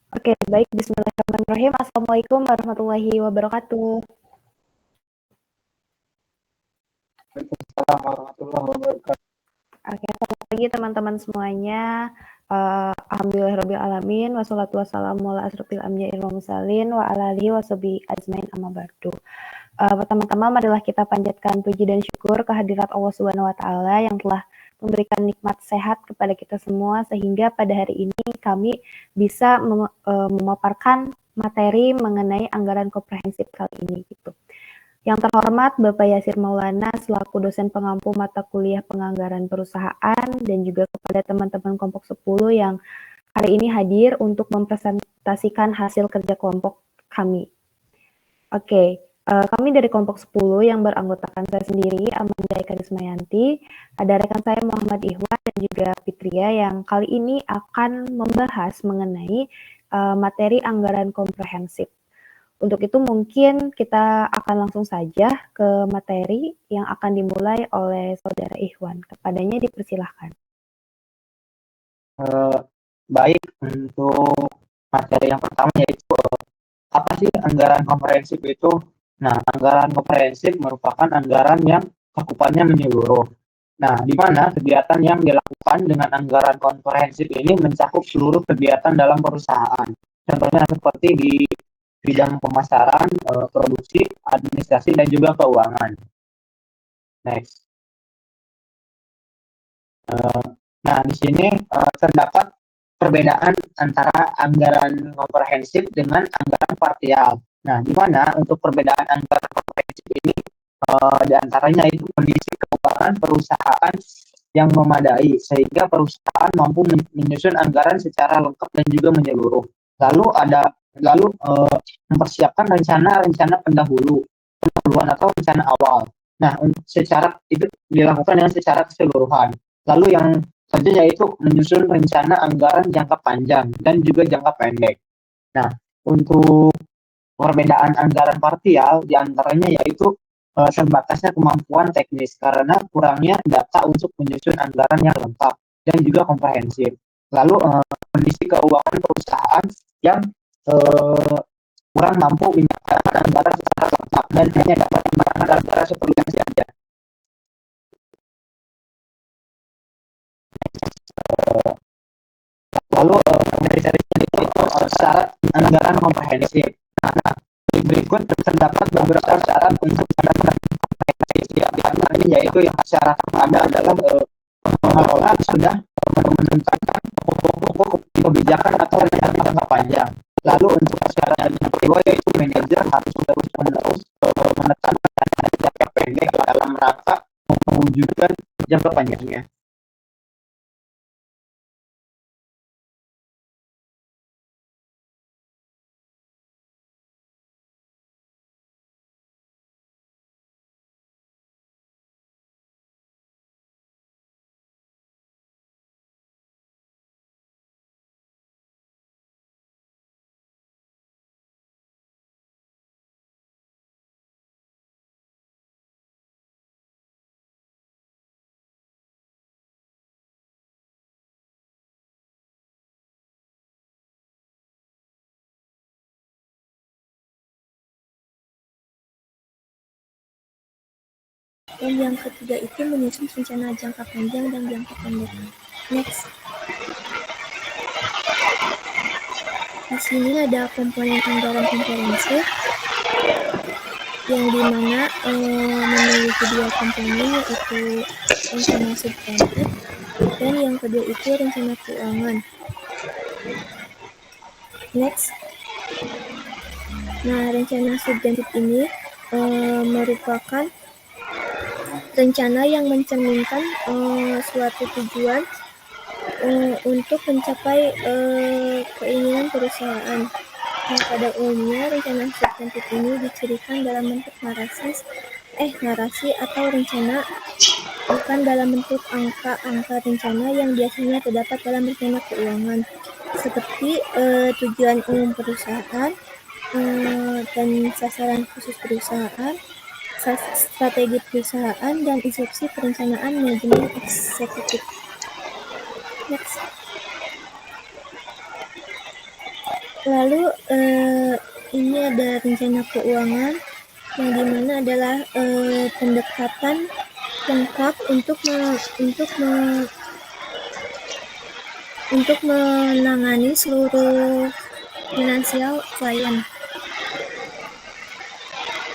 Oke, baik. Bismillahirrahmanirrahim. Assalamualaikum warahmatullahi wabarakatuh. Waalaikumsalam warahmatullahi wabarakatuh. Oke, selamat pagi teman-teman semuanya. Alhamdulillahirabbil alamin wassalatu wassalamu ala asrofil anbiya'i wal mursalin wa ala alihi washabihi ajmain amma ba'du. Pertama-tama marilah kita panjatkan puji dan syukur kehadirat Allah Subhanahu wa taala yang telah memberikan nikmat sehat kepada kita semua sehingga pada hari ini kami bisa memaparkan materi mengenai anggaran komprehensif kali ini gitu. Yang terhormat Bapak Yasir Maulana selaku dosen pengampu mata kuliah penganggaran perusahaan dan juga kepada teman-teman kelompok 10 yang hari ini hadir untuk mempresentasikan hasil kerja kelompok kami. Oke, kami dari kelompok 10 yang beranggotakan saya sendiri, Amanda Eka Rismayanti, ada rekan saya Muhammad Ihwan dan juga Fitria yang kali ini akan membahas mengenai materi anggaran komprehensif. Untuk itu mungkin kita akan langsung saja ke materi yang akan dimulai oleh Saudara Ihwan. Kepadanya dipersilahkan. Baik, untuk materi yang pertama yaitu apa sih anggaran komprehensif itu? Nah, anggaran komprehensif merupakan anggaran yang cakupannya menyeluruh. Nah, di mana kegiatan yang dilakukan dengan anggaran komprehensif ini mencakup seluruh kegiatan dalam perusahaan. Contohnya seperti di bidang pemasaran, produksi, administrasi, dan juga keuangan. Next. Nah, di sini terdapat perbedaan antara anggaran komprehensif dengan anggaran parsial. Nah, di mana untuk perbedaan anggaran komprehensif ini di antaranya itu kondisi keuangan perusahaan yang memadai sehingga perusahaan mampu menyusun anggaran secara lengkap dan juga menyeluruh. Lalu mempersiapkan rencana pendahuluan atau rencana awal. Nah, secara itu dilakukan dengan secara keseluruhan. Lalu yang selanjutnya yaitu menyusun rencana anggaran jangka panjang dan juga jangka pendek. Nah, untuk perbedaan anggaran parsial diantaranya yaitu terbatasnya kemampuan teknis karena kurangnya data untuk menyusun anggaran yang lengkap dan juga komprehensif. Lalu kondisi keuangan perusahaan yang kurang mampu menyiapkan anggaran secara lengkap dan hanya dapat menggunakan anggaran seperlunya saja. Lalu kriteria itu syarat anggaran komprehensif. Nah, berikut terdapat beberapa syarat untuk anggaran komprehensif. Antaranya yaitu yang syarat pertama adalah pengelola sudah menentukan pokok kebijakan atau rencana jangka panjang. Lalu untuk syarat yang kedua yaitu manajer harus terus-menerus menetapkan rencana jangka pendek dalam rangka mewujudkan jangka panjangnya. Dan yang ketiga itu menyusun rencana jangka panjang dan jangka pendek. Next. Di sini ada komponen anggaran komprehensif yang dimana memiliki dua komponen yaitu rencana substantif dan yang kedua itu rencana keuangan. Next. Nah, rencana substantif ini merupakan rencana yang mencerminkan suatu tujuan untuk mencapai keinginan perusahaan. Nah, pada umumnya rencana substantif ini dicirikan dalam bentuk narasi atau rencana, bukan dalam bentuk angka rencana yang biasanya terdapat dalam rencana keuangan, seperti tujuan umum perusahaan dan sasaran khusus perusahaan, strategi perusahaan, dan instruksi perencanaan manajemen eksekutif. Next. Lalu ini ada rencana keuangan yang dimana adalah pendekatan lengkap untuk menangani seluruh finansial klien.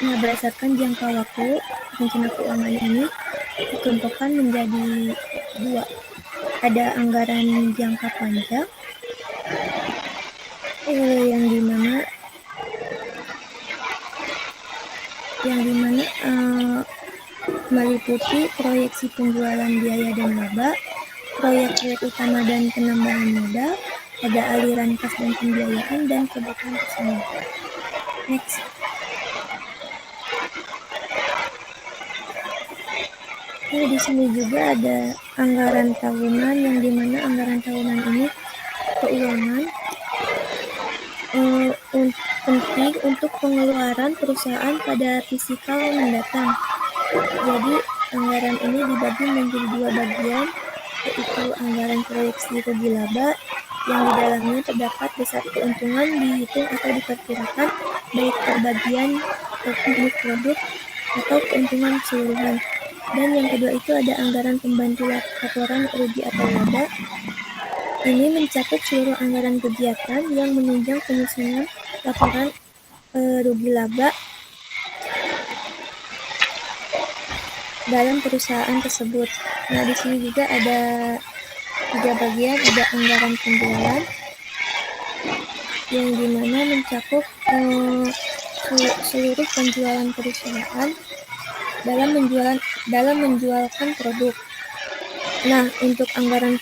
Nah, berdasarkan jangka waktu, rencana keuangan ini dikelompokkan menjadi 2. Ada anggaran jangka panjang yang dimana meliputi proyeksi penjualan biaya dan laba, proyek-proyek utama dan penambahan modal, ada aliran kas dan pembiayaan, dan kebutuhan personil. Next. Nah, di sini juga ada anggaran tahunan yang dimana anggaran tahunan ini keuangan penting untuk pengeluaran perusahaan pada fiskal mendatang. Jadi anggaran ini dibagi menjadi 2 bagian, yaitu anggaran proyeksi rugi laba yang di dalamnya terdapat besar keuntungan dihitung atau diperkirakan baik per bagian unit produk atau keuntungan keseluruhan. Dan yang kedua itu ada anggaran pembantu laporan rugi atau laba. Ini mencakup seluruh anggaran kegiatan yang menunjang penyusunan laporan rugi laba dalam perusahaan tersebut. Nah, di sini juga ada 3 bagian, ada anggaran penjualan yang dimana mencakup seluruh penjualan perusahaan dalam menjualkan produk. Nah, untuk anggaran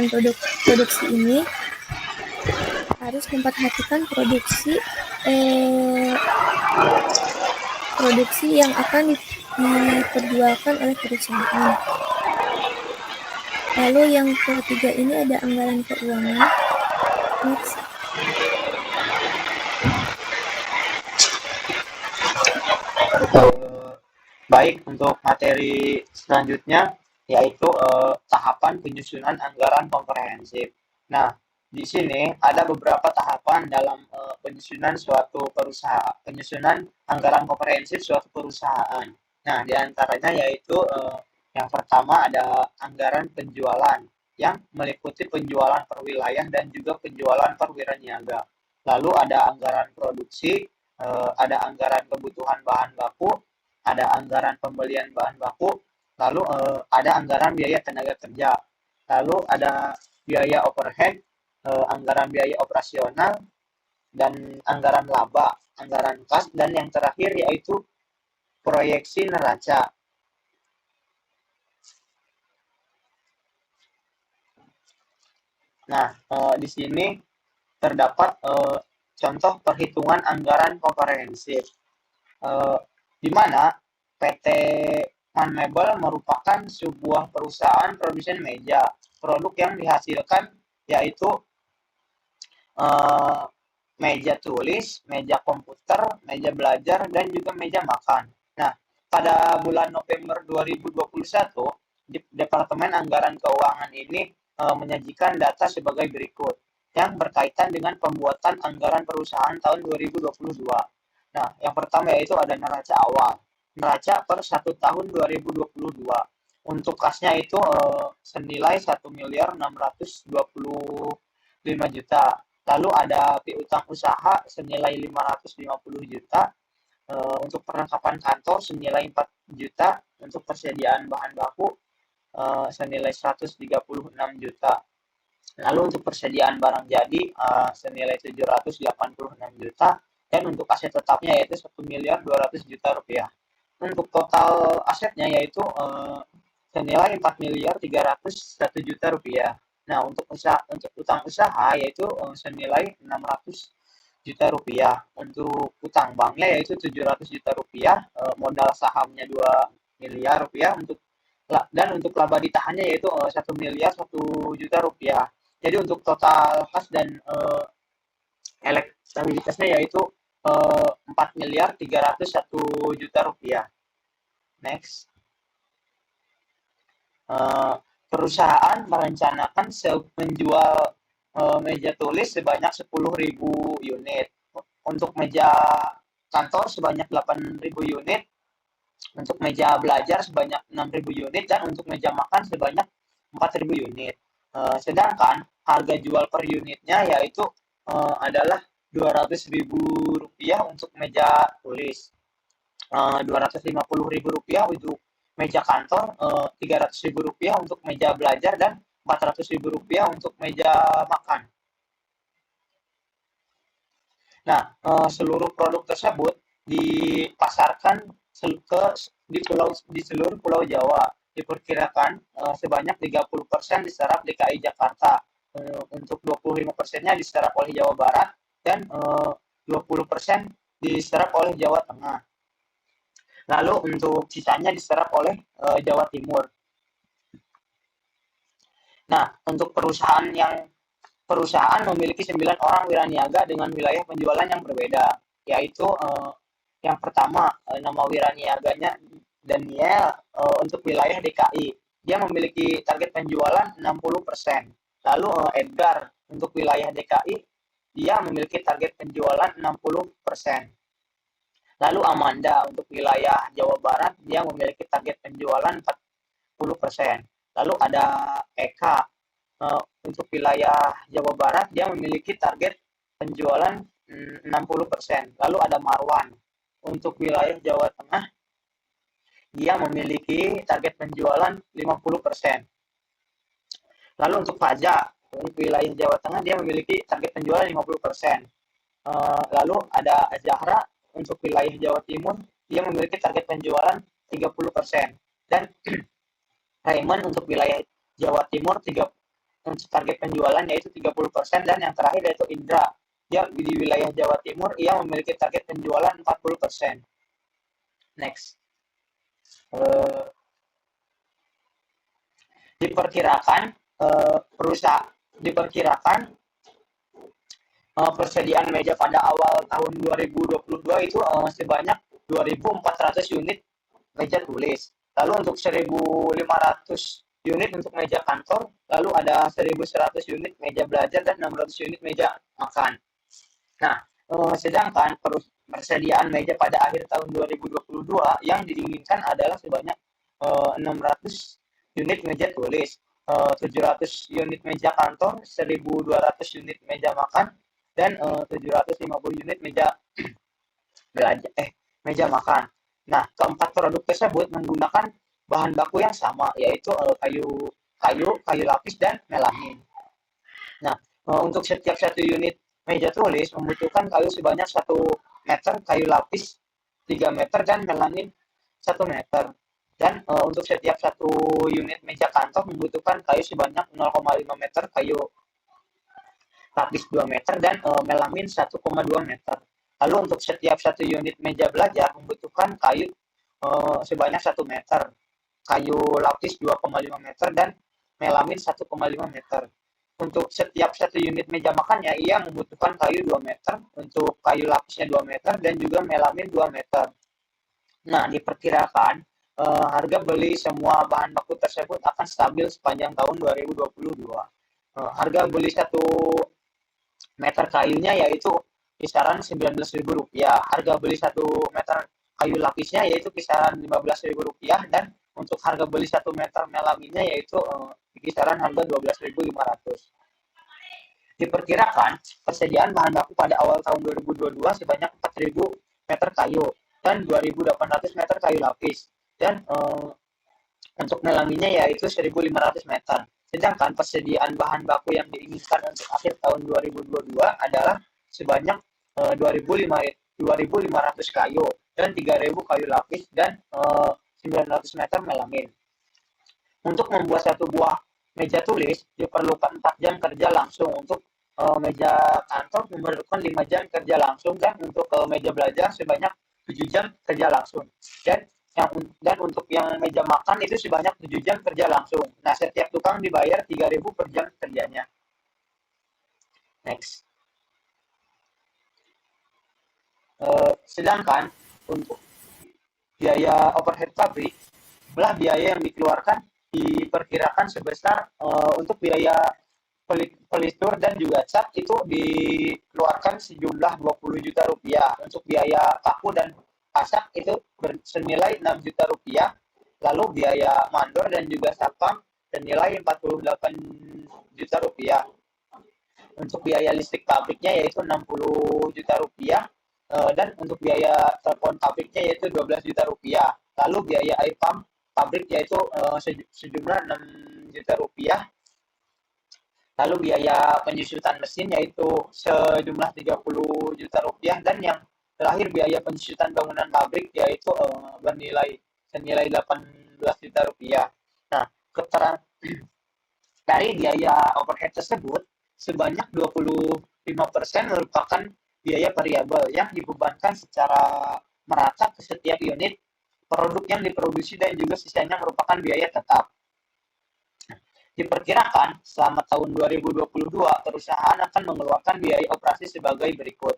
produksi ini harus memperhatikan produksi yang akan diperjualkan oleh perusahaan. Lalu yang ketiga ini ada anggaran keuangan. Next. Baik, untuk materi selanjutnya yaitu tahapan penyusunan anggaran komprehensif. Nah, di sini ada beberapa tahapan dalam penyusunan anggaran komprehensif suatu perusahaan. Nah, di antaranya yaitu yang pertama ada anggaran penjualan yang meliputi penjualan per wilayah dan juga penjualan per wiraniaga. Lalu ada anggaran produksi, ada anggaran kebutuhan bahan baku, ada anggaran pembelian bahan baku, lalu ada anggaran biaya tenaga kerja, lalu ada biaya overhead, anggaran biaya operasional, dan anggaran laba, anggaran kas, dan yang terakhir yaitu proyeksi neraca. Nah, di sini terdapat contoh perhitungan anggaran komprehensif, di mana PT Manmebel merupakan sebuah perusahaan produsen meja. Produk yang dihasilkan yaitu meja tulis, meja komputer, meja belajar, dan juga meja makan. Nah, pada bulan November 2021, Departemen Anggaran Keuangan ini menyajikan data sebagai berikut yang berkaitan dengan pembuatan anggaran perusahaan tahun 2022. Nah, yang pertama yaitu ada neraca awal. Neraca per 1 tahun 2022. Untuk kasnya itu senilai 1.625 juta. Lalu ada piutang usaha senilai 550 juta. Untuk perlengkapan kantor senilai 4 juta. Untuk persediaan bahan baku senilai 136 juta. Lalu untuk persediaan barang jadi senilai 786 juta. Dan untuk aset tetapnya yaitu 1.200 juta rupiah. Untuk total asetnya yaitu senilai 4.301 juta rupiah. Nah, untuk utang usaha yaitu senilai 600 juta rupiah. Untuk utang banknya yaitu 700 juta rupiah. Modal sahamnya 2 miliar rupiah. Dan untuk laba ditahannya yaitu 1 miliar 1 juta rupiah. Jadi untuk total kas dan elektabilitasnya yaitu 4.301 juta rupiah. Next. Perusahaan merencanakan menjual meja tulis sebanyak 10.000 unit, untuk meja kantor sebanyak 8.000 unit, untuk meja belajar sebanyak 6.000 unit, dan untuk meja makan sebanyak 4.000 unit. Sedangkan harga jual per unitnya yaitu adalah Rp200.000 untuk meja tulis, Rp250.000 untuk meja kantor, Rp300.000 untuk meja belajar, dan Rp400.000 untuk meja makan. Nah, seluruh produk tersebut dipasarkan di seluruh Pulau Jawa. Diperkirakan sebanyak 30% diserap DKI Jakarta, untuk 25%-nya diserap oleh Jawa Barat, dan 20% diserap oleh Jawa Tengah. Lalu untuk sisanya diserap oleh Jawa Timur. Nah, untuk perusahaan memiliki 9 orang wiraniaga dengan wilayah penjualan yang berbeda, yaitu yang pertama, nama wiraniaganya Daniel, untuk wilayah DKI. Dia memiliki target penjualan 60%. Lalu Edgar untuk wilayah DKI, dia memiliki target penjualan 60%. Lalu Amanda untuk wilayah Jawa Barat, dia memiliki target penjualan 40%. Lalu ada Eka, untuk wilayah Jawa Barat, dia memiliki target penjualan 60%. Lalu ada Marwan untuk wilayah Jawa Tengah, dia memiliki target penjualan 50%. Lalu untuk Faja untuk wilayah Jawa Tengah, dia memiliki target penjualan 50%. Lalu ada Zahra untuk wilayah Jawa Timur, dia memiliki target penjualan 30%. Dan Raymond untuk wilayah Jawa Timur untuk target penjualan yaitu 30%. Dan yang terakhir yaitu Indra, dia di wilayah Jawa Timur, ia memiliki target penjualan 40%. Next. Diperkirakan persediaan meja pada awal tahun 2022 itu sebanyak 2.400 unit meja tulis. Lalu untuk 1.500 unit untuk meja kantor, lalu ada 1.100 unit meja belajar, dan 600 unit meja makan. Nah, sedangkan persediaan meja pada akhir tahun 2022 yang diinginkan adalah sebanyak 600 unit meja tulis, 700 unit meja kantor, 1.200 unit meja makan, dan 750 unit meja meja makan. Nah, keempat produk tersebut menggunakan bahan baku yang sama, yaitu kayu lapis, dan melamin. Nah, untuk setiap satu unit meja tulis membutuhkan kayu sebanyak 1 meter, kayu lapis 3 meter, dan melamin 1 meter. Dan untuk setiap satu unit meja kantor membutuhkan kayu sebanyak 0,5 meter, kayu lapis 2 meter, dan melamin 1,2 meter. Lalu untuk setiap satu unit meja belajar membutuhkan kayu sebanyak 1 meter, kayu lapis 2,5 meter, dan melamin 1,5 meter. Untuk setiap satu unit meja makannya, ia membutuhkan kayu 2 meter, untuk kayu lapisnya 2 meter, dan juga melamin 2 meter. Nah, diperkirakan harga beli semua bahan baku tersebut akan stabil sepanjang tahun 2022. Harga beli 1 meter kayunya yaitu kisaran Rp19.000. Harga beli 1 meter kayu lapisnya yaitu kisaran Rp15.000, dan untuk harga beli 1 meter melaminnya yaitu kisaran harga Rp12.500. Diperkirakan persediaan bahan baku pada awal tahun 2022 sebanyak 4.000 meter kayu dan 2.800 meter kayu lapis, dan untuk melaminnya yaitu 1.500 meter. Sedangkan persediaan bahan baku yang diinginkan untuk akhir tahun 2022 adalah sebanyak 2.500 kayu dan 3.000 kayu lapis, dan 900 meter melamin. Untuk membuat satu buah meja tulis diperlukan 4 jam kerja langsung. Untuk meja kantor memerlukan 5 jam kerja langsung, dan untuk meja belajar sebanyak 7 jam kerja langsung. Dan untuk yang meja makan itu sebanyak 7 jam kerja langsung. Nah, setiap tukang dibayar 3.000 per jam kerjanya. Next. Sedangkan untuk biaya overhead pabrik, biaya yang dikeluarkan diperkirakan sebesar untuk biaya pelistur dan juga cat itu dikeluarkan sejumlah 20 juta rupiah. Untuk biaya paku dan pasak itu senilai 6 juta rupiah. Lalu biaya mandor dan juga satpam senilai 48 juta rupiah. Untuk biaya listrik pabriknya yaitu 60 juta rupiah, dan untuk biaya telepon pabriknya yaitu 12 juta rupiah. Lalu biaya air pump pabrik yaitu sejumlah 6 juta rupiah. Lalu biaya penyusutan mesin yaitu sejumlah 30 juta rupiah, dan yang terakhir biaya penyusutan bangunan pabrik yaitu senilai 18 juta rupiah. Nah, dari biaya overhead tersebut sebanyak 25% merupakan biaya variabel yang dibebankan secara merata ke setiap unit produk yang diproduksi, dan juga sisanya merupakan biaya tetap. Diperkirakan selama tahun 2022 perusahaan akan mengeluarkan biaya operasi sebagai berikut.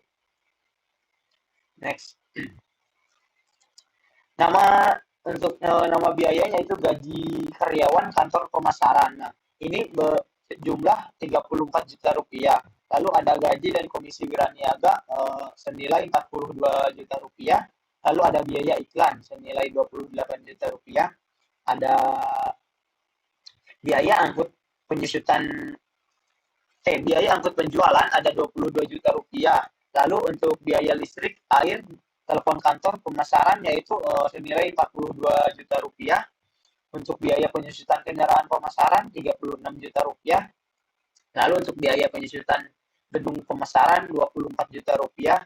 Next. Nama biayanya itu gaji karyawan kantor pemasaran. Nah, ini berjumlah 34 juta rupiah. Lalu ada gaji dan komisi wiraniaga senilai 42 juta rupiah. Lalu ada biaya iklan senilai 28 juta rupiah. Ada biaya angkut penjualan ada 22 juta rupiah. Lalu untuk biaya listrik, air, telepon kantor, pemasaran yaitu senilai 42 juta rupiah. Untuk biaya penyusutan kendaraan pemasaran 36 juta rupiah. Lalu untuk biaya penyusutan gedung pemasaran 24 juta rupiah.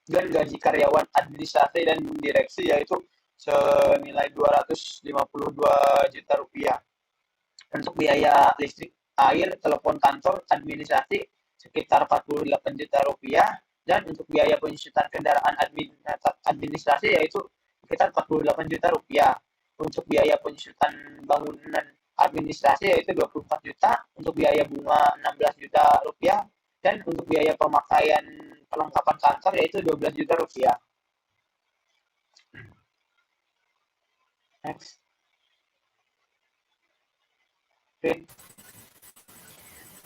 Dan gaji karyawan administrasi dan direksi yaitu senilai 252 juta rupiah. Untuk biaya listrik, air, telepon kantor, administrasi sekitar 48 juta rupiah. Dan untuk biaya penyusutan kendaraan administrasi yaitu sekitar 48 juta rupiah. Untuk biaya penyusutan bangunan administrasi yaitu 24 juta. Untuk biaya bunga 16 juta rupiah. Dan untuk biaya pemakaian perlengkapan kantor yaitu 12 juta rupiah. Next.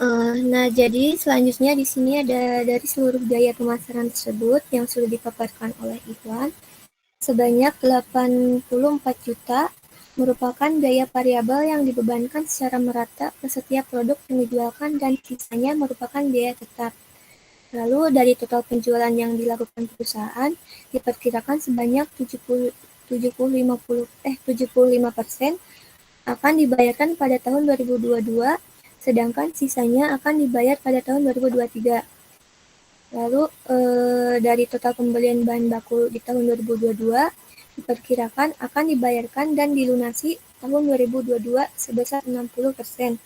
Nah, jadi selanjutnya di sini ada dari seluruh biaya pemasaran tersebut yang sudah dipaparkan oleh Ikhwan, sebanyak 84 juta merupakan biaya variabel yang dibebankan secara merata ke setiap produk yang dijualkan, dan sisanya merupakan biaya tetap. Lalu dari total penjualan yang dilakukan perusahaan diperkirakan sebanyak 75% akan dibayarkan pada tahun 2022, sedangkan sisanya akan dibayar pada tahun 2023. Lalu dari total pembelian bahan baku di tahun 2022 diperkirakan akan dibayarkan dan dilunasi tahun 2022 sebesar 60%.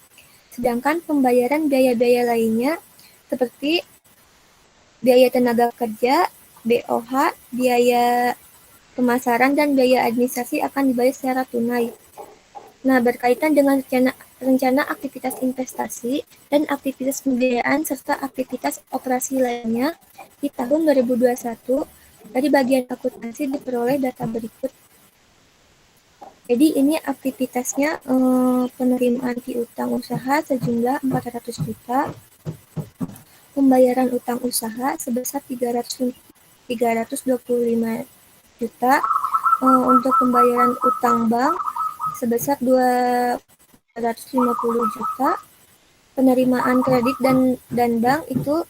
Sedangkan pembayaran biaya-biaya lainnya seperti biaya tenaga kerja, BOH, biaya pemasaran, dan biaya administrasi akan dibayar secara tunai. Nah, berkaitan dengan rencana aktivitas investasi dan aktivitas pembiayaan serta aktivitas operasi lainnya di tahun 2021, dari bagian akuntansi diperoleh data berikut. Jadi ini aktivitasnya penerimaan piutang usaha sejumlah 400 juta, pembayaran utang usaha sebesar 325 juta, untuk pembayaran utang bank sebesar 250 juta, penerimaan kredit dan bank itu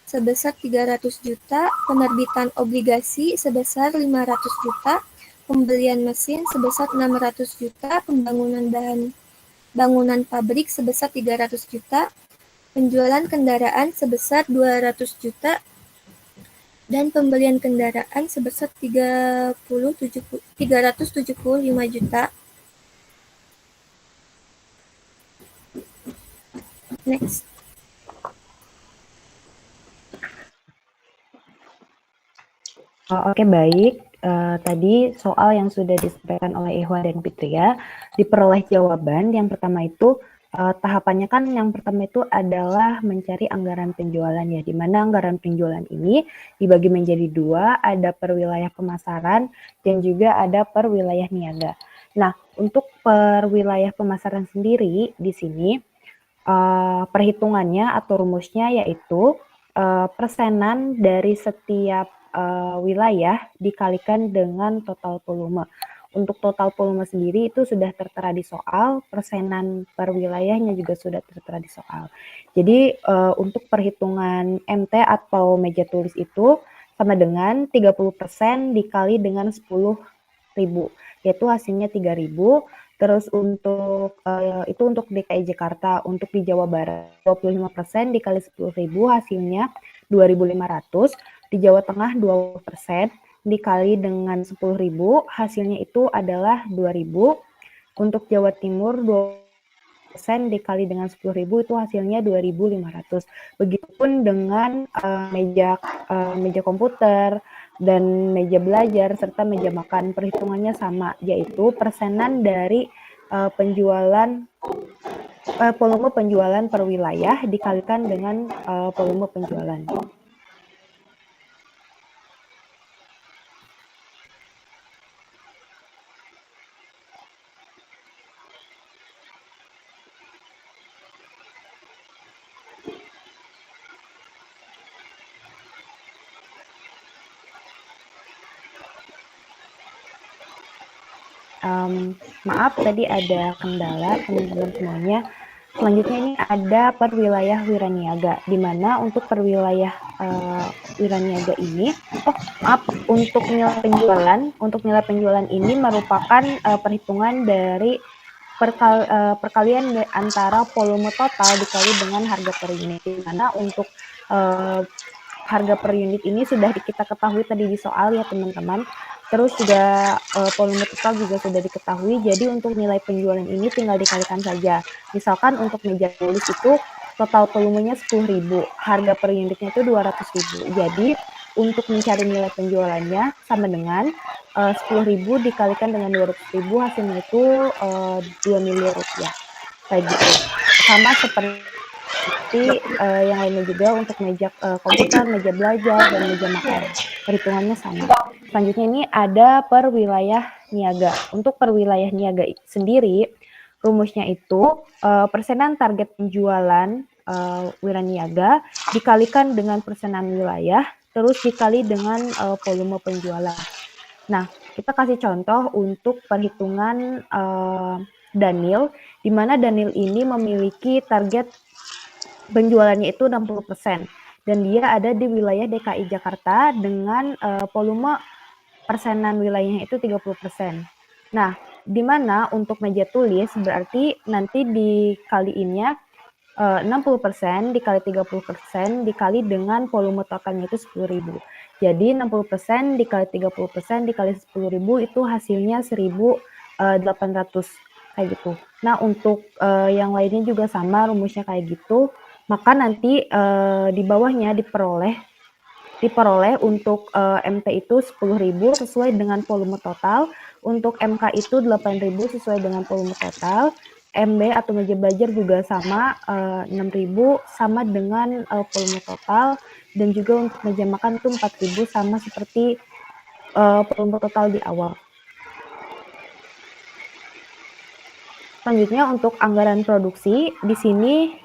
sebesar 300 juta, penerbitan obligasi sebesar 500 juta, pembelian mesin sebesar 600 juta, pembangunan bangunan pabrik sebesar 300 juta, penjualan kendaraan sebesar 200 juta, dan pembelian kendaraan sebesar 375 juta. Next. Oke, baik. Tadi soal yang sudah disampaikan oleh Ikhwan dan Fitria diperoleh jawaban. Yang pertama itu tahapannya kan yang pertama itu adalah mencari anggaran penjualan ya, di mana anggaran penjualan ini dibagi menjadi dua, ada per wilayah pemasaran dan juga ada per wilayah niaga. Nah, untuk per wilayah pemasaran sendiri di sini perhitungannya atau rumusnya yaitu persenan dari setiap wilayah dikalikan dengan total volume. Untuk total volume sendiri itu sudah tertera di soal, persenan per wilayahnya juga sudah tertera di soal. Jadi untuk perhitungan MT atau meja tulis itu sama dengan 30% dikali dengan 10.000, yaitu hasilnya 3.000. Terus untuk itu untuk DKI Jakarta, untuk di Jawa Barat 25% dikali 10.000 hasilnya 2.500, di Jawa Tengah 20% dikali dengan 10.000 hasilnya itu adalah 2.000. Untuk Jawa Timur 20% dikali dengan 10.000 itu hasilnya 2.500. Begitupun dengan meja komputer dan meja belajar serta meja makan, perhitungannya sama, yaitu persenan dari volume penjualan per wilayah dikalikan dengan volume penjualan. Maaf tadi ada kendala teman-teman semuanya. Selanjutnya ini ada per wilayah wiraniaga, di mana untuk per wilayah wiraniaga ini, untuk nilai penjualan ini merupakan perhitungan dari perkalian antara volume total dikali dengan harga per unit, di mana untuk harga per unit ini sudah kita ketahui tadi di soal ya teman-teman. Terus juga volume total juga sudah diketahui, jadi untuk nilai penjualan ini tinggal dikalikan saja. Misalkan untuk meja tulis itu total volumenya 10.000, harga per unitnya itu 200.000. Jadi untuk mencari nilai penjualannya sama dengan 10.000 dikalikan dengan 200.000, hasilnya itu 2 miliar rupiah. Kayak gitu. Sama seperti yang lainnya juga untuk meja komputer, meja belajar, dan meja makan. Perhitungannya sama. Selanjutnya ini ada per wilayah niaga. Untuk per wilayah niaga sendiri, rumusnya itu persenan target penjualan wiraniaga dikalikan dengan persenan wilayah, terus dikali dengan volume penjualan. Nah, kita kasih contoh untuk perhitungan Daniel, di mana Daniel ini memiliki target penjualannya itu 60%. Dan dia ada di wilayah DKI Jakarta dengan volume persenan wilayahnya itu 30%. Nah, di mana untuk meja tulis berarti nanti dikaliinnya 60% dikali 30% dikali dengan volume totalnya itu 10.000. Jadi 60% dikali 30% dikali 10.000 itu hasilnya 1.800 kayak gitu. Nah, untuk yang lainnya juga sama rumusnya kayak gitu. Maka nanti di bawahnya diperoleh untuk MT itu 10.000 sesuai dengan volume total, untuk MK itu 8.000 sesuai dengan volume total, MB atau meja belajar juga sama 6.000 sama dengan volume total, dan juga untuk meja makan itu 4.000 sama seperti volume total di awal. Selanjutnya untuk anggaran produksi, di sini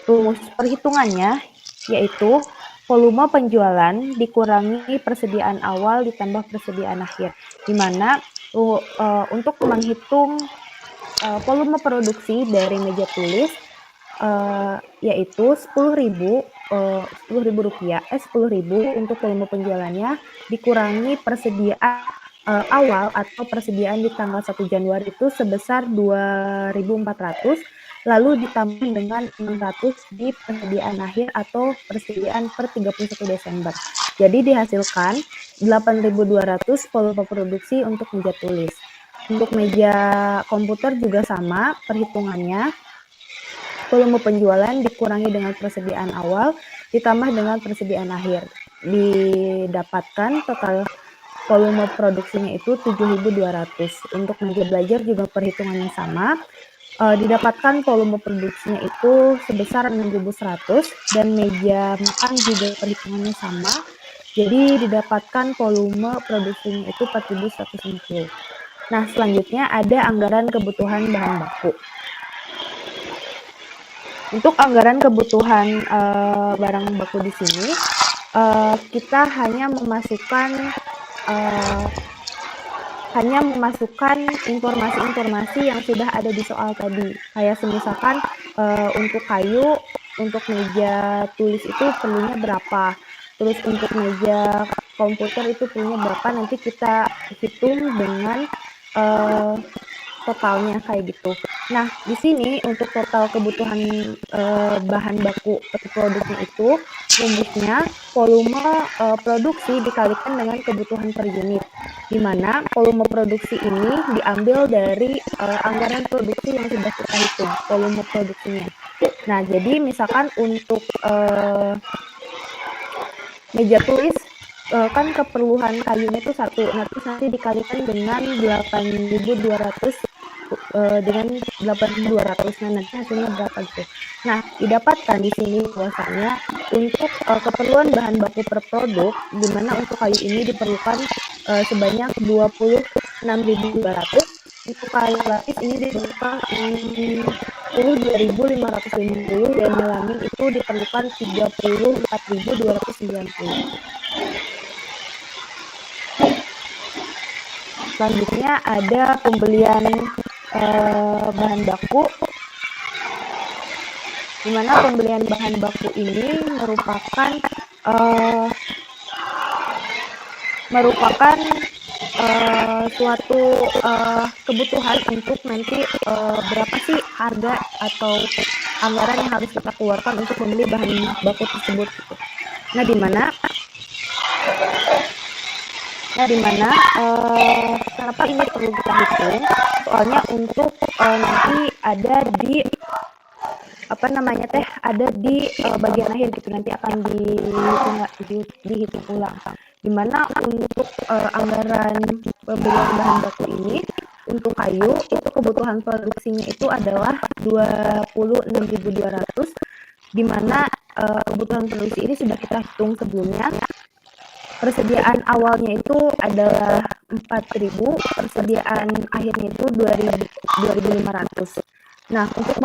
rumus perhitungannya yaitu volume penjualan dikurangi persediaan awal ditambah persediaan akhir, di mana untuk menghitung volume produksi dari meja tulis yaitu 10.000 untuk volume penjualannya dikurangi persediaan awal atau persediaan di tanggal 1 Januari itu sebesar 2.400, lalu ditambah dengan 600 di persediaan akhir atau persediaan per 31 Desember. Jadi dihasilkan 8.200 volume produksi untuk meja tulis. Untuk meja komputer juga sama perhitungannya. Volume penjualan dikurangi dengan persediaan awal ditambah dengan persediaan akhir. Didapatkan total volume produksinya itu 7.200. Untuk meja belajar juga perhitungannya sama. Didapatkan volume produksinya itu sebesar 6.100 dan meja makan juga perhitungannya sama. Jadi didapatkan volume produksinya itu 4.150. Nah, selanjutnya ada anggaran kebutuhan bahan baku. Untuk anggaran kebutuhan barang baku di sini, kita hanya memasukkan informasi-informasi yang sudah ada di soal tadi. Kayak misalkan untuk kayu, untuk meja tulis itu perlunya berapa. Terus untuk meja komputer itu perlunya berapa. Nanti kita hitung dengan totalnya kayak gitu. Nah, di sini untuk total kebutuhan bahan baku produknya itu rumusnya volume produksi dikalikan dengan kebutuhan per unit, di mana volume produksi ini diambil dari anggaran produksi yang sudah kita hitung, volume produksinya. Nah, jadi misalkan untuk meja tulis kan keperluan kayunya itu 1, nah terus nanti dikalikan dengan 8.200 dengan 8.200, nah nanti hasilnya berapa gitu. Nah, didapatkan di sini bahwasanya untuk keperluan bahan baku per produk, di mana untuk kayu ini diperlukan sebanyak 26.200, untuk kayu lapis ini diperlukan 62.550, dan melamin itu diperlukan 34.290. Selanjutnya ada pembelian bahan baku, di mana pembelian bahan baku ini merupakan suatu kebutuhan untuk nanti berapa sih harga atau anggaran yang harus kita keluarkan untuk membeli bahan baku tersebut gitu. Nah, di mana kenapa ini perlu kita hitung? Soalnya untuk nanti ada di bagian akhir gitu, nanti akan dihitung ulang. Dimana untuk anggaran pembelian bahan baku ini untuk kayu itu kebutuhan produksinya itu adalah 26.200, dimana kebutuhan produksi ini sudah kita hitung sebelumnya. Persediaan awalnya itu adalah 4.000, persediaan akhirnya itu 2.500. Nah, untuk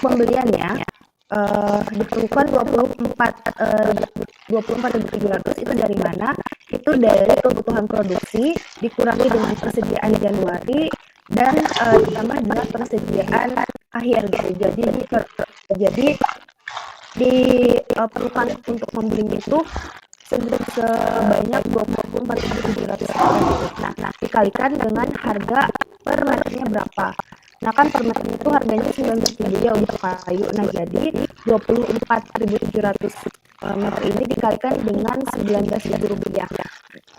pembeliannya diperlukan 24.700. Itu dari mana? Itu dari kebutuhan produksi dikurangi dengan persediaan Januari dan ditambah dengan persediaan akhir gitu. Jadi diperlukan untuk membelinya itu sebanyak 24.700. Nah, dikalikan dengan harga per meternya berapa. Nah, kan per meter itu harganya 19.000 ya untuk kayu. Nah, jadi 24.700 meter ini dikalikan dengan 19.000 rupiah,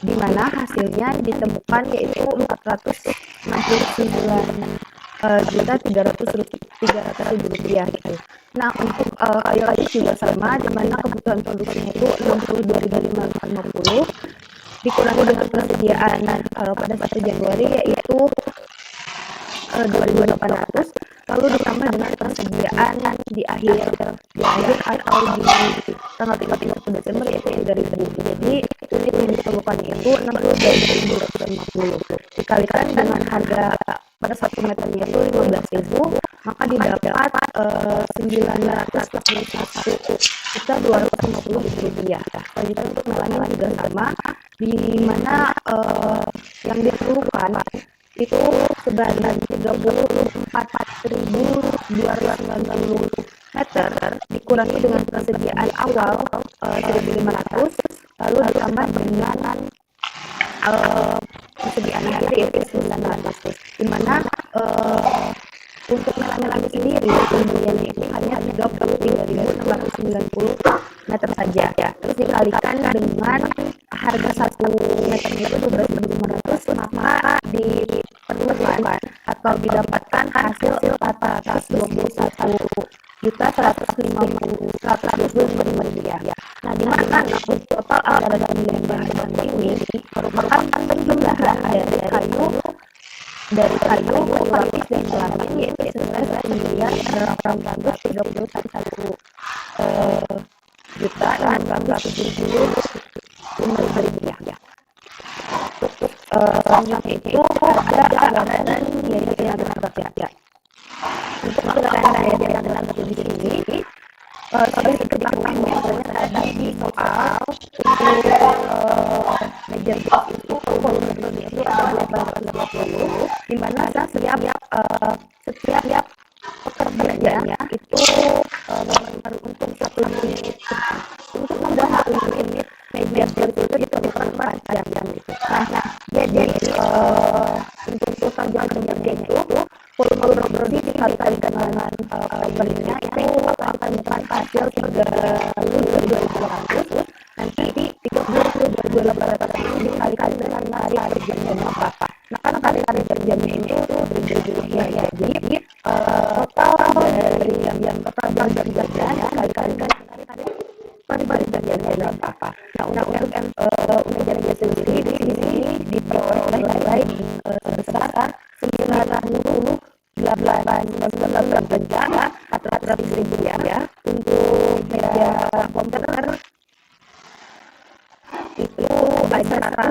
di mana hasilnya ditemukan yaitu 469.300.000 rupiah gitu. Nah, untuk kayu lapis juga sama, di mana kebutuhan produksinya itu 62.550 dikurangi dengan persediaan pada 1 Januari yaitu 2.800, lalu ditambah dengan persediaan di akhir atau di tanggal 31 Desember yaitu 3.000. Jadi unit yang diperlukan itu 62.250 dikalikan dengan harga pada 1 meternya itu 15.000, maka didapat 941.250 rupiah. Selanjutnya untuk melamin juga sama, di mana yang diperlukan itu sebanyak 34.290 meter dikurangi dengan persediaan awal 1.500, lalu ditambah dengan persediaan akhir yaitu 900, di mana untuk melamin sendiri pembeliannya itu hanya 33.690 meter saja ya. Terus dikalikan dengan harga 1 meternya itu 12.500, maka diperlukan atau didapatkan hasil 421.125.000 rupiah. Nah, di mana untuk total anggaran pembelian bahan baku ini merupakan penjumlahan dari kayu, lapis dan melamin yaitu senilai 1.831.670.000 rupiah. Selanjutnya itu ada anggaran biaya tenaga kerja. Untuk anggaran biaya tenaga kerja sudah diketahui bahwasanya tadi soal untuk major class itu volume itu ada 880, di mana setiap pekerjaannya itu untuk satu unit untuk membuat satu unit media itu diperlukan 4 jam gitu. Nah, jadi untuk total jam kerjanya itu volume produksi dikali-kalikan dengan periodenya itu akan hasil 32.800, nanti 32.800 itu dikalikan dengan hari kerjanya berapa. Nah kan hari kerjanya itu Rp7.000 ya, jadi total dari yang total jam kerjanya dikalikan hari kerjanya berapa. Nah untuk jam kerja sendiri di sini diperoleh nilai sebesar 98 kerja Rp400.000 ya. Untuk meja komputer itu ada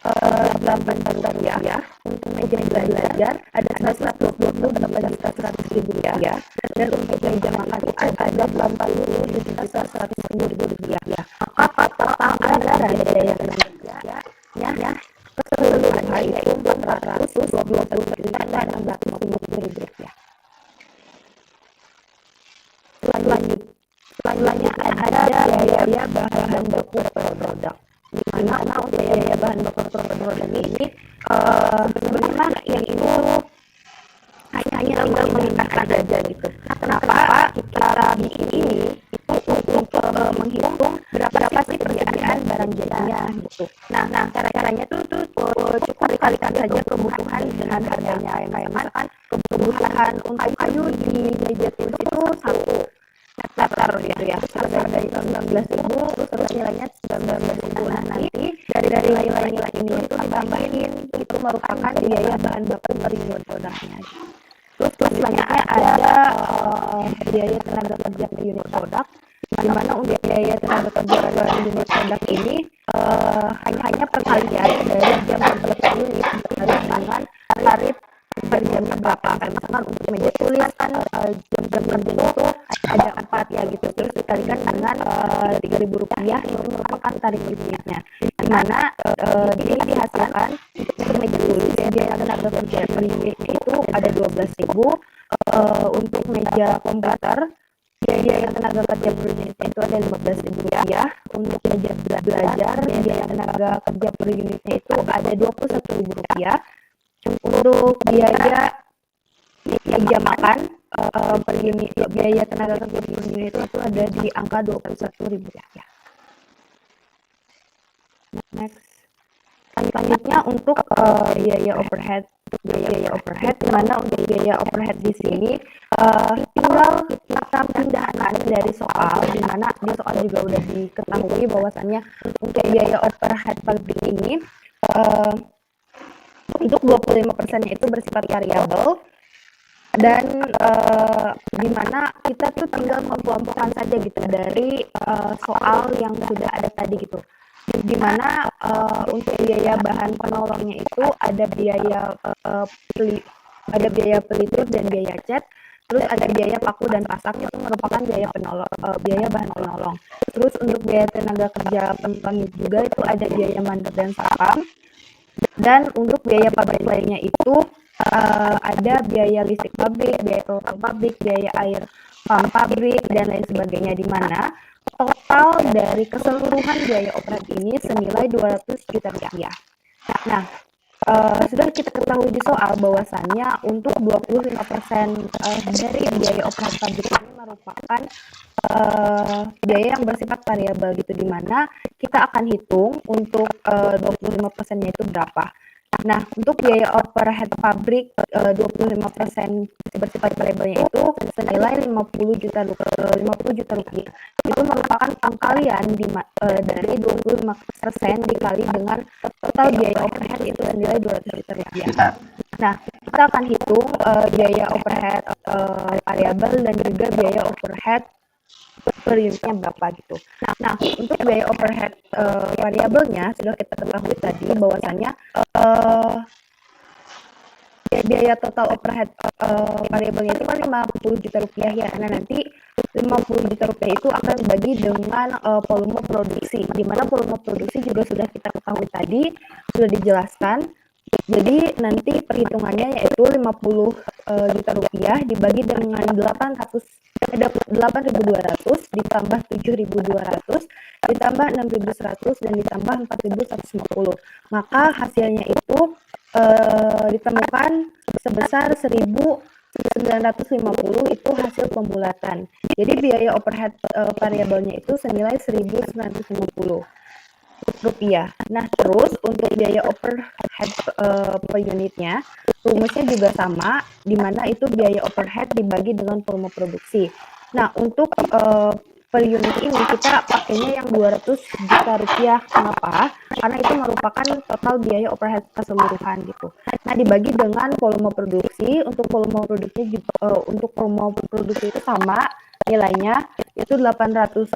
108 ya. Untuk meja belajar ada 120 ya. Dan untuk meja makan itu ada 80 ya. Maka total anggaran biaya kerja ya keseluruhan hari itu 420.650 ya. Selanjutnya ada biaya bahan baku per produk. Di mana untuk biaya bahan baku per produk ini sebenarnya yang itu hanya tinggal meningkatkan saja gitu. Nah, kenapa kita bikin ini itu untuk menghitung berapa sih perbedaan barang jadinya gitu. Nah caranya tuh cukup dikalikan saja kebutuhan dengan harganya. Misalkan kebutuhan untuk kayu di meja tulis itu 1 meter gitu ya, terus harganya 19.000, terus nilainya 19.000. Nah nanti dari nilai ini itu ditambahin, itu merupakan biaya bahan baku per unit produknya. Terus selanjutnya ada biaya tenaga kerja per unit produk, di mana untuk biaya tenaga kerja per unit produk ini hanya perkalian dari jam kerja per unit dengan tarif per jamnya berapa. Misalkan untuk meja tulis kan jam kerja itu ada 4 ya gitu, terus dikalikan dengan Rp3.000 itu merupakan tarif unitnya, di mana ini dihasilkan untuk meja tulis biaya tenaga kerja per unitnya itu ada 12.000. Untuk meja komputer biaya tenaga kerja per unitnya itu ada Rp15.000. Untuk meja belajar biaya tenaga kerja per unitnya itu ada Rp21.000. Untuk biaya meja makan per unit biaya tenaga kerja per unit itu ada di angka Rp21.000 ya. Next. Selanjutnya untuk biaya overhead, di mana untuk biaya overhead di sini tinggal kita pindahkan dari soal, di mana di soal juga udah diketahui bahwasannya untuk biaya overhead pabrik ini untuk 25%-nya itu bersifat variabel, dan di mana kita tuh tinggal mengelompokkan saja gitu dari soal yang sudah ada tadi gitu. Di mana untuk biaya bahan penolongnya itu ada biaya pelitur dan biaya cat, terus ada biaya paku dan pasak, itu merupakan biaya bahan penolong. Terus untuk biaya tenaga kerja penunjang juga itu ada biaya mandat dan satpam. Dan untuk biaya pabrik lainnya itu ada biaya listrik pabrik, biaya total pabrik, biaya air pump pabrik, dan lain sebagainya, di mana total dari keseluruhan biaya overhead ini senilai Rp200 juta. Nah, sudah kita ketahui di soal bahwasannya untuk 25% dari biaya overhead pabrik ini merupakan biaya yang bersifat variabel gitu, di mana kita akan hitung untuk 25%-nya itu berapa. Nah, untuk biaya overhead pabrik 25% bersifat variabelnya itu senilai Rp50 juta. Itu merupakan pengkalian dari 25% dikali dengan total biaya overhead itu senilai Rp200 juta. Nah, kita akan hitung biaya overhead variabel dan juga biaya overhead per unitnya berapa gitu. Nah, untuk biaya overhead variabelnya sudah kita ketahui tadi bahwasannya biaya total overhead variabelnya itu kan 50 juta rupiah ya. Nah, nanti 50 juta rupiah itu akan dibagi dengan volume produksi, di mana volume produksi juga sudah kita ketahui tadi, sudah dijelaskan. Jadi nanti perhitungannya yaitu 50 juta rupiah dibagi dengan 8.200 ditambah 7.200 ditambah 6.100 dan ditambah 4.150. Maka hasilnya itu ditemukan sebesar 1.950 itu hasil pembulatan. Jadi biaya overhead variabelnya itu senilai 1.950 rupiah. Nah, terus untuk biaya overhead per unitnya, rumusnya juga sama, di mana itu biaya overhead dibagi dengan volume produksi. Nah, untuk per unit ini kita pakainya yang 200 juta rupiah. Kenapa? Karena itu merupakan total biaya overhead keseluruhan gitu. Nah, dibagi dengan volume produksi. Untuk volume produksi itu sama nilainya, itu 8.200,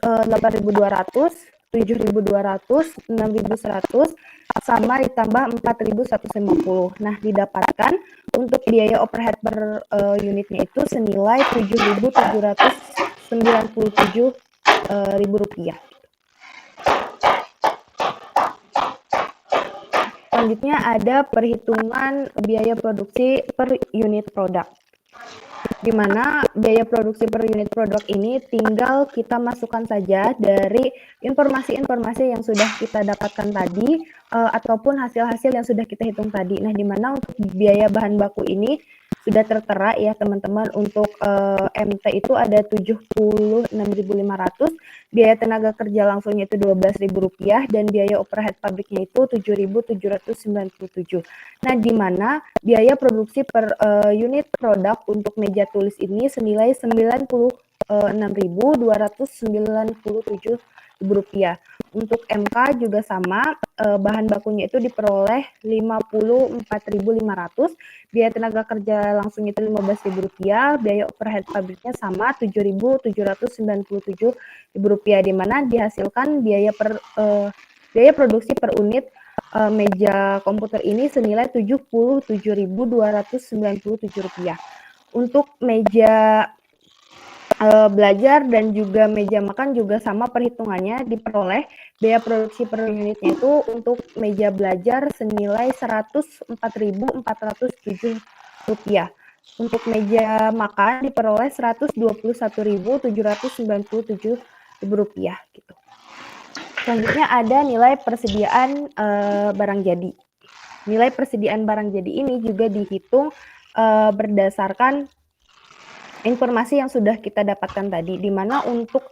7.200, 6.100 sama ditambah 4.150. Nah, didapatkan untuk biaya overhead per unitnya itu senilai 7.797 ribu rupiah. Selanjutnya ada perhitungan biaya produksi per unit produk, di mana biaya produksi per unit produk ini tinggal kita masukkan saja dari informasi-informasi yang sudah kita dapatkan tadi ataupun hasil-hasil yang sudah kita hitung tadi. Nah, di mana untuk biaya bahan baku ini sudah tertera ya teman-teman. Untuk MT itu ada 76.500, biaya tenaga kerja langsungnya itu 12.000 rupiah, dan biaya overhead pabriknya itu 7.797. Nah, di mana biaya produksi per unit produk untuk meja tulis ini senilai 96.297 rupiah. Untuk MK juga sama, bahan bakunya itu diperoleh 54.500, biaya tenaga kerja langsung itu 15.000 rupiah, biaya overhead pabriknya sama 7.797 rupiah, di mana dihasilkan biaya produksi per unit meja komputer ini senilai 77.297 rupiah. Untuk meja belajar dan juga meja makan juga sama perhitungannya, diperoleh biaya produksi per unitnya itu untuk meja belajar senilai 104.407 rupiah. Untuk meja makan diperoleh 121.797 rupiah gitu. Selanjutnya ada nilai persediaan barang jadi. Nilai persediaan barang jadi ini juga dihitung berdasarkan informasi yang sudah kita dapatkan tadi, di mana untuk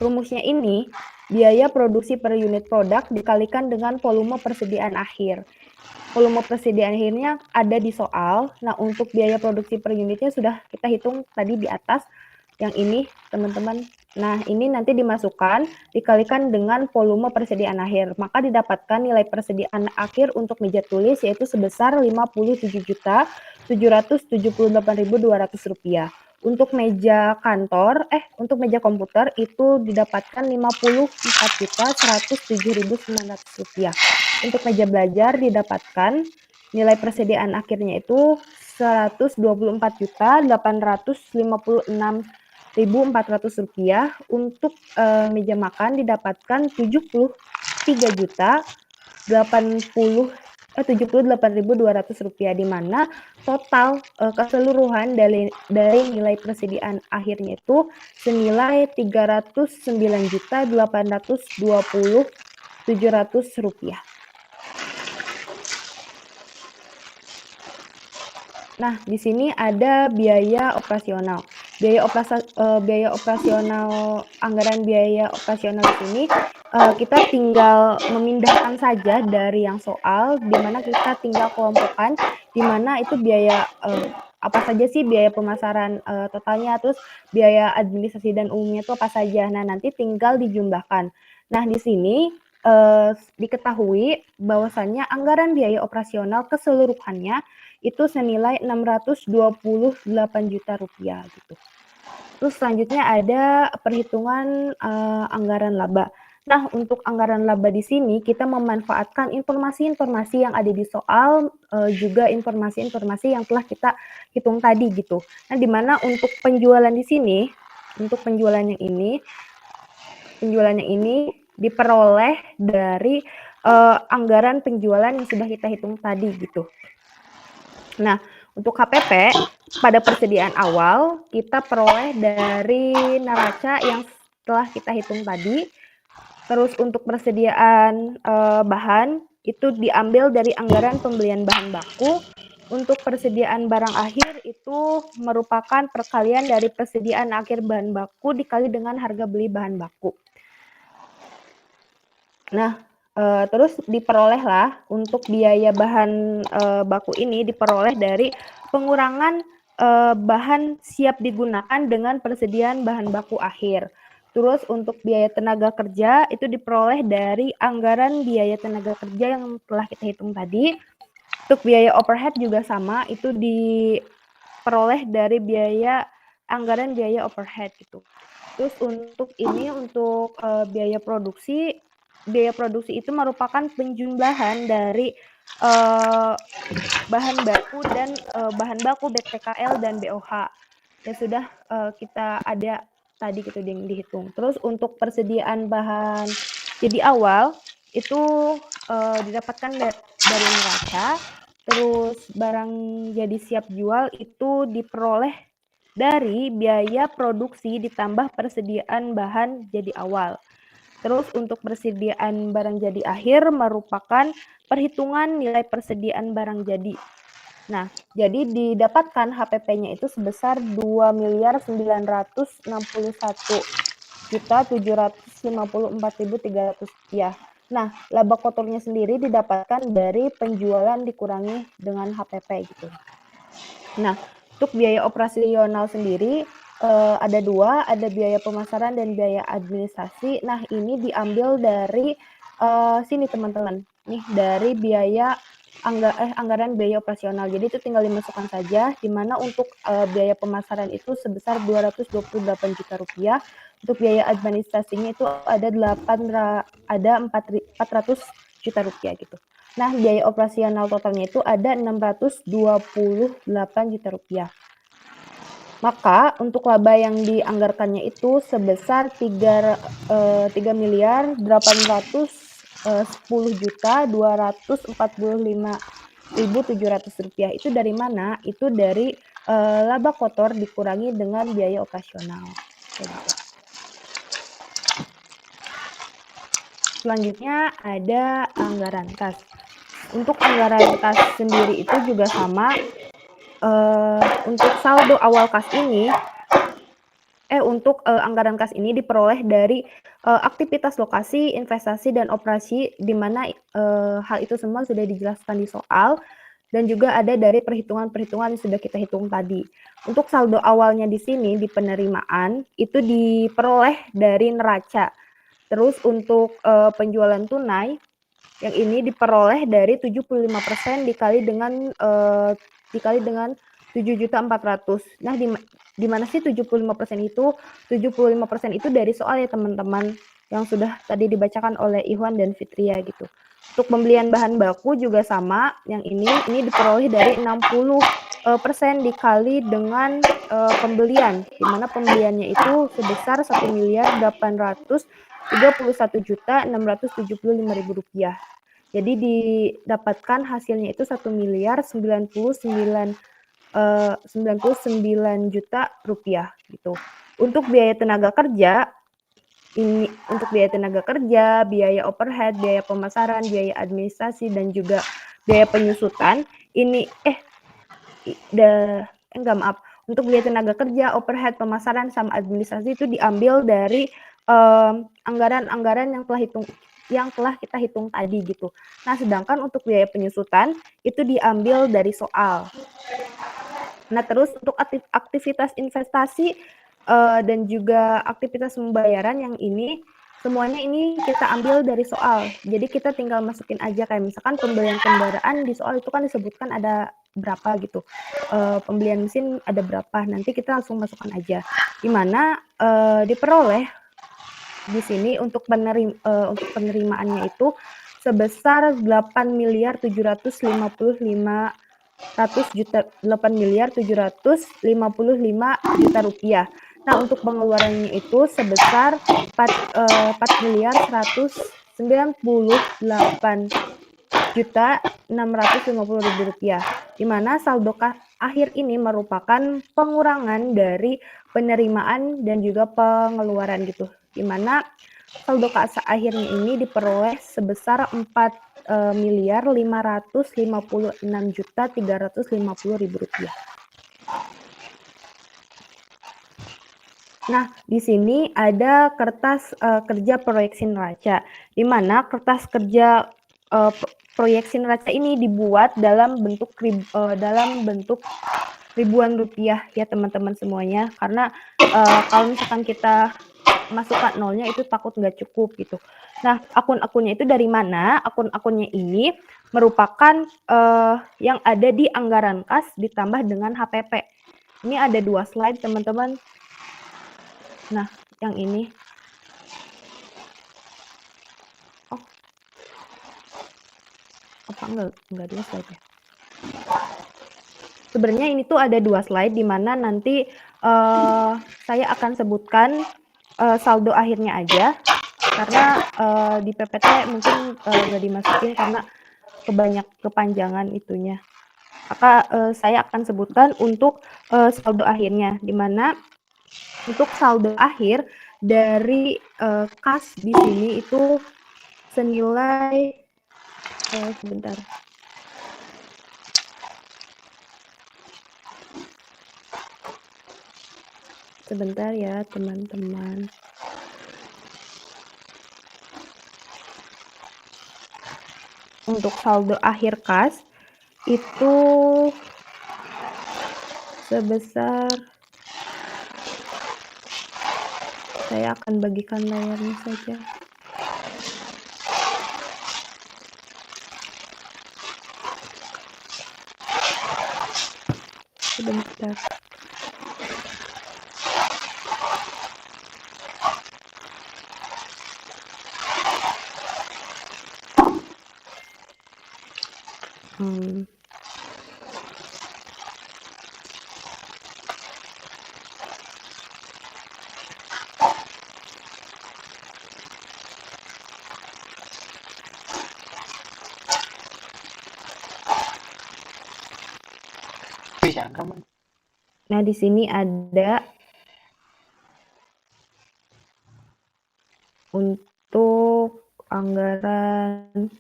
rumusnya ini biaya produksi per unit produk dikalikan dengan volume persediaan akhir. Volume persediaan akhirnya ada di soal. Nah, untuk biaya produksi per unitnya sudah kita hitung tadi di atas, yang ini teman-teman. Nah, ini nanti dimasukkan dikalikan dengan volume persediaan akhir, maka didapatkan nilai persediaan akhir untuk meja tulis yaitu sebesar 57.778.200 rupiah. Untuk meja kantor, untuk meja komputer itu didapatkan 54.107.900 rupiah. Untuk meja belajar didapatkan nilai persediaan akhirnya itu 124.856.400 rupiah. Untuk meja makan didapatkan 78.200 rupiah, di mana total keseluruhan dari nilai persediaan akhirnya itu senilai 309.820.700 rupiah. Nah, di sini ada biaya operasional. Biaya operasional, anggaran biaya operasional di sini kita tinggal memindahkan saja dari yang soal, di mana kita tinggal kelompokkan, di mana itu biaya apa saja sih biaya pemasaran totalnya, terus biaya administrasi dan umumnya itu apa saja. Nah, nanti tinggal dijumlahkan. Nah, di sini diketahui bahwasannya anggaran biaya operasional keseluruhannya itu senilai 628 juta rupiah gitu. Terus selanjutnya ada perhitungan anggaran laba. Nah, untuk anggaran laba di sini kita memanfaatkan informasi-informasi yang ada di soal, juga informasi-informasi yang telah kita hitung tadi gitu. Nah, di mana untuk penjualan di sini, untuk penjualannya ini diperoleh dari anggaran penjualan yang sudah kita hitung tadi gitu. Nah, untuk HPP pada persediaan awal kita peroleh dari neraca yang telah kita hitung tadi. Terus untuk persediaan bahan itu diambil dari anggaran pembelian bahan baku. Untuk persediaan barang akhir itu merupakan perkalian dari persediaan akhir bahan baku dikali dengan harga beli bahan baku. Nah, terus diperolehlah untuk biaya bahan baku ini diperoleh dari pengurangan bahan siap digunakan dengan persediaan bahan baku akhir. Terus untuk biaya tenaga kerja itu diperoleh dari anggaran biaya tenaga kerja yang telah kita hitung tadi. Untuk biaya overhead juga sama, itu diperoleh dari anggaran biaya overhead gitu. Terus untuk biaya produksi itu merupakan penjumlahan dari bahan baku dan bahan baku BTKL dan BOH yang sudah kita ada tadi gitu yang dihitung. Terus untuk persediaan bahan jadi awal itu didapatkan dari neraca. Terus barang jadi siap jual itu diperoleh dari biaya produksi ditambah persediaan bahan jadi awal. Terus untuk persediaan barang jadi akhir merupakan perhitungan nilai persediaan barang jadi. Nah, jadi didapatkan HPP-nya itu sebesar 2.961.754.300 rupiah. Nah, laba kotornya sendiri didapatkan dari penjualan dikurangi dengan HPP gitu. Nah, untuk biaya operasional sendiri ada dua, ada biaya pemasaran dan biaya administrasi. Nah, ini diambil dari sini teman-teman. Nih, dari biaya anggaran biaya operasional. Jadi itu tinggal dimasukkan saja, di mana untuk biaya pemasaran itu sebesar 228 juta rupiah. Untuk biaya administrasinya itu ada 400 juta rupiah gitu. Nah, biaya operasional totalnya itu ada 628 juta rupiah. Maka untuk laba yang dianggarkannya itu sebesar 3.245.700 rupiah. Itu dari mana? Itu dari laba kotor dikurangi dengan biaya operasional. Selanjutnya ada anggaran kas. Untuk anggaran kas sendiri itu juga sama. Untuk saldo awal kas ini, anggaran kas ini diperoleh dari aktivitas lokasi, investasi, dan operasi, di mana hal itu semua sudah dijelaskan di soal, dan juga ada dari perhitungan-perhitungan yang sudah kita hitung tadi. Untuk saldo awalnya di sini, di penerimaan, itu diperoleh dari neraca. Terus untuk penjualan tunai, yang ini diperoleh dari 75% dikali dengan 7.400.000. Nah, di mana sih 75% itu? 75% itu dari soal ya teman-teman yang sudah tadi dibacakan oleh Ikhwan dan Fitria gitu. Untuk pembelian bahan baku juga sama, yang ini diperoleh dari 60% dikali dengan pembelian, di mana pembeliannya itu sebesar 1.831.675.000 rupiah. Jadi didapatkan hasilnya itu 1.099 juta rupiah gitu. Untuk biaya tenaga kerja, biaya overhead, biaya pemasaran, biaya administrasi, dan juga biaya penyusutan, untuk biaya tenaga kerja, overhead, pemasaran, sama administrasi itu diambil dari anggaran-anggaran yang telah kita hitung tadi gitu. Nah, sedangkan untuk biaya penyusutan itu diambil dari soal. Nah, terus untuk aktivitas investasi dan juga aktivitas pembayaran yang ini, semuanya ini kita ambil dari soal. Jadi kita tinggal masukin aja, kayak misalkan pembelian kendaraan di soal itu kan disebutkan ada berapa gitu. Pembelian mesin ada berapa, nanti kita langsung masukkan aja. Di mana diperoleh di sini untuk penerimaannya itu sebesar 8.755 rupiah. Nah, untuk pengeluarannya itu sebesar 4.198.650.000 rupiah, di mana saldo akhir ini merupakan pengurangan dari penerimaan dan juga pengeluaran gitu, di mana saldo kas akhirnya ini diperoleh sebesar 4.556.350.000 rupiah. Nah, di sini ada kertas kerja proyeksi neraca, di mana kertas kerja proyeksi neraca ini dibuat dalam bentuk ribuan rupiah ya teman-teman semuanya, karena kalau misalkan kita masukkan nolnya itu takut nggak cukup gitu. Nah, akun-akunnya itu dari mana? Akun-akunnya ini merupakan yang ada di anggaran kas ditambah dengan HPP. Ini ada 2 slide teman-teman. Nah, yang ini. Oh. Apa enggak 2 slide ya? Sebenarnya ini tuh ada 2 slide di mana nanti saya akan sebutkan saldo akhirnya aja, karena di PPT mungkin nggak dimasukin karena kepanjangan itunya. Maka saya akan sebutkan untuk saldo akhirnya, di mana untuk saldo akhir dari kas di sini itu senilai sebentar. Sebentar ya, teman-teman. Untuk saldo akhir kas itu sebesar, saya akan bagikan layarnya saja. Sebentar. Nah, di sini ada untuk anggaran.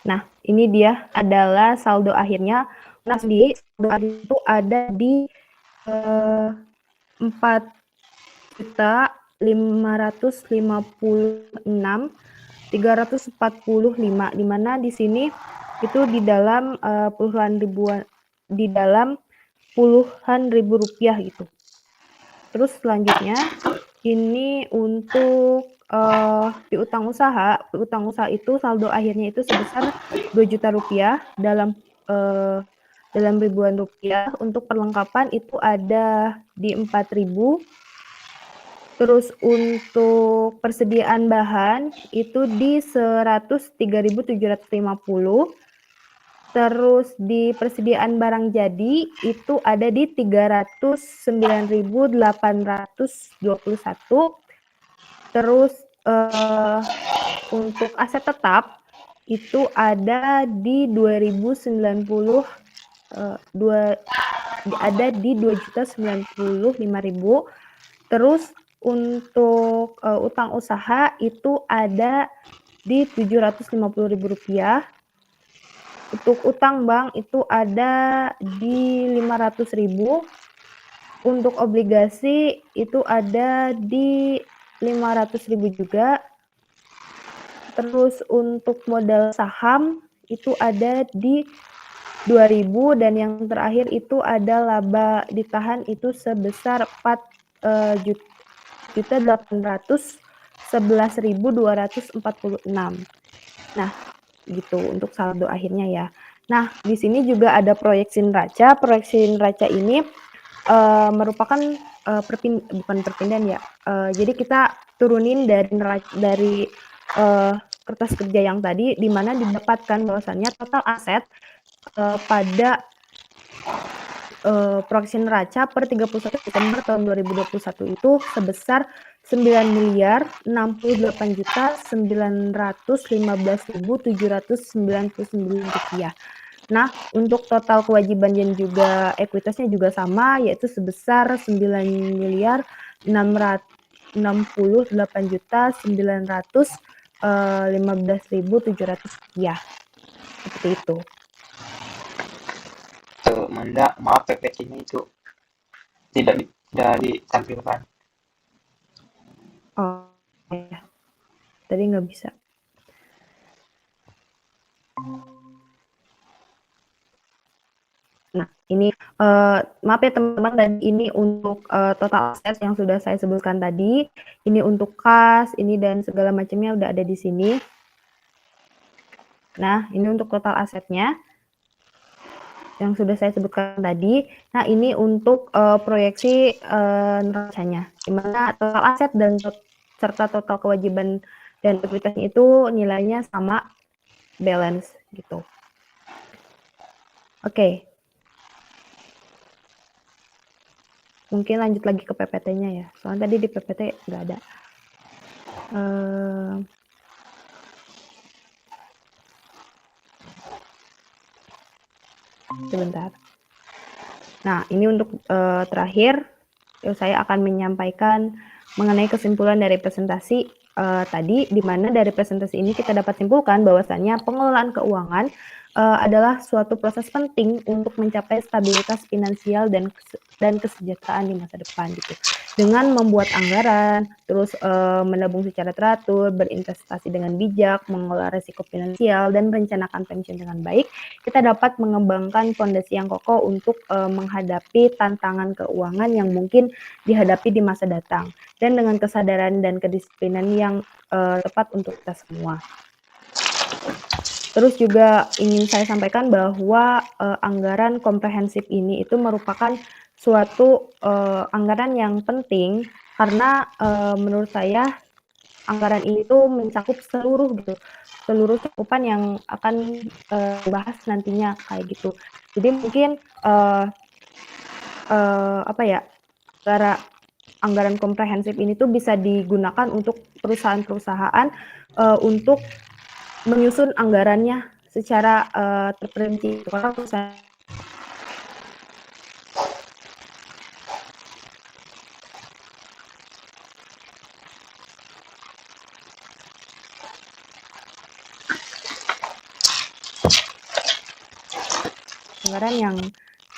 Nah, ini dia adalah saldo akhirnya. Nah, sendiri saldo akhir itu ada di 4.556.345, di mana di sini itu di dalam puluhan ribu rupiah gitu. Terus selanjutnya ini untuk piutang usaha itu saldo akhirnya itu sebesar 2 juta rupiah dalam ribuan rupiah. Untuk perlengkapan itu ada di 4.000. Terus untuk persediaan bahan itu di 103.750. Terus di persediaan barang jadi itu ada di 309.821. Terus untuk aset tetap itu ada di 2.090, ada di 2.095.000. Terus untuk utang usaha itu ada di 750.000 rupiah. Untuk utang bank itu ada di 500.000. Untuk obligasi itu ada di 500.000 juga. Terus untuk modal saham itu ada di 2.000, dan yang terakhir itu ada laba ditahan itu sebesar 4.811.246. Nah, gitu untuk saldo akhirnya ya. Nah, di sini juga ada proyeksi neraca. Proyeksi neraca ini merupakan bukan perpindahan ya. Jadi kita turunin dari kertas kerja yang tadi, di mana didapatkan bahwasannya total aset pada proyeksi neraca per 31 Desember tahun 2021 itu sebesar Rp9.968.915.799. Nah, untuk total kewajiban dan juga ekuitasnya juga sama, yaitu sebesar Rp9.668.915.700. Seperti itu. Manda, maaf PPT-nya itu tidak ditampilkan. Oh, ya. Tadi nggak bisa. Nah, ini maaf ya teman-teman, dan ini untuk total aset yang sudah saya sebutkan tadi. Ini untuk kas, ini dan segala macamnya udah ada di sini. Nah, ini untuk total asetnya yang sudah saya sebutkan tadi. Nah, ini untuk proyeksi neracanya, di mana total aset dan serta total kewajiban dan ekuitasnya itu nilainya sama, balance gitu. Oke. Mungkin lanjut lagi ke PPT-nya ya, soalnya tadi di PPT nggak ada. Sebentar. Nah, ini untuk terakhir, saya akan menyampaikan mengenai kesimpulan dari presentasi tadi, di mana dari presentasi ini kita dapat simpulkan bahwasannya pengelolaan keuangan adalah suatu proses penting untuk mencapai stabilitas finansial dan kesejahteraan di masa depan gitu. Dengan membuat anggaran, terus menabung secara teratur, berinvestasi dengan bijak, mengelola risiko finansial, dan merencanakan pensiun dengan baik, kita dapat mengembangkan fondasi yang kokoh untuk menghadapi tantangan keuangan yang mungkin dihadapi di masa datang, dan dengan kesadaran dan kedisiplinan yang tepat untuk kita semua. Terus juga ingin saya sampaikan bahwa anggaran komprehensif ini itu merupakan suatu anggaran yang penting karena menurut saya anggaran ini tuh mencakup seluruh cakupan yang akan dibahas nantinya kayak gitu. Jadi mungkin anggaran komprehensif ini tuh bisa digunakan untuk perusahaan-perusahaan untuk menyusun anggarannya secara terperinci. Karena perusahaan anggaran yang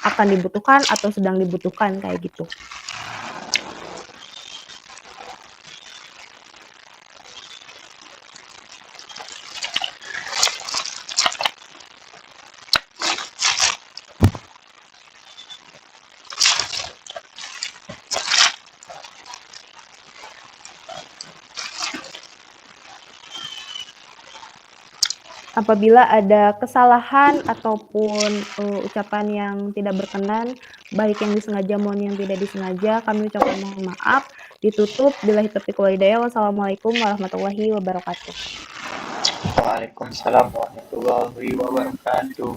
akan dibutuhkan atau sedang dibutuhkan kayak gitu. Apabila ada kesalahan ataupun ucapan yang tidak berkenan, baik yang disengaja maupun yang tidak disengaja, kami ucapkan mohon maaf. Ditutup. Billahi taufiq wal hidayah. Wassalamualaikum warahmatullahi wabarakatuh. Waalaikumsalam warahmatullahi wabarakatuh.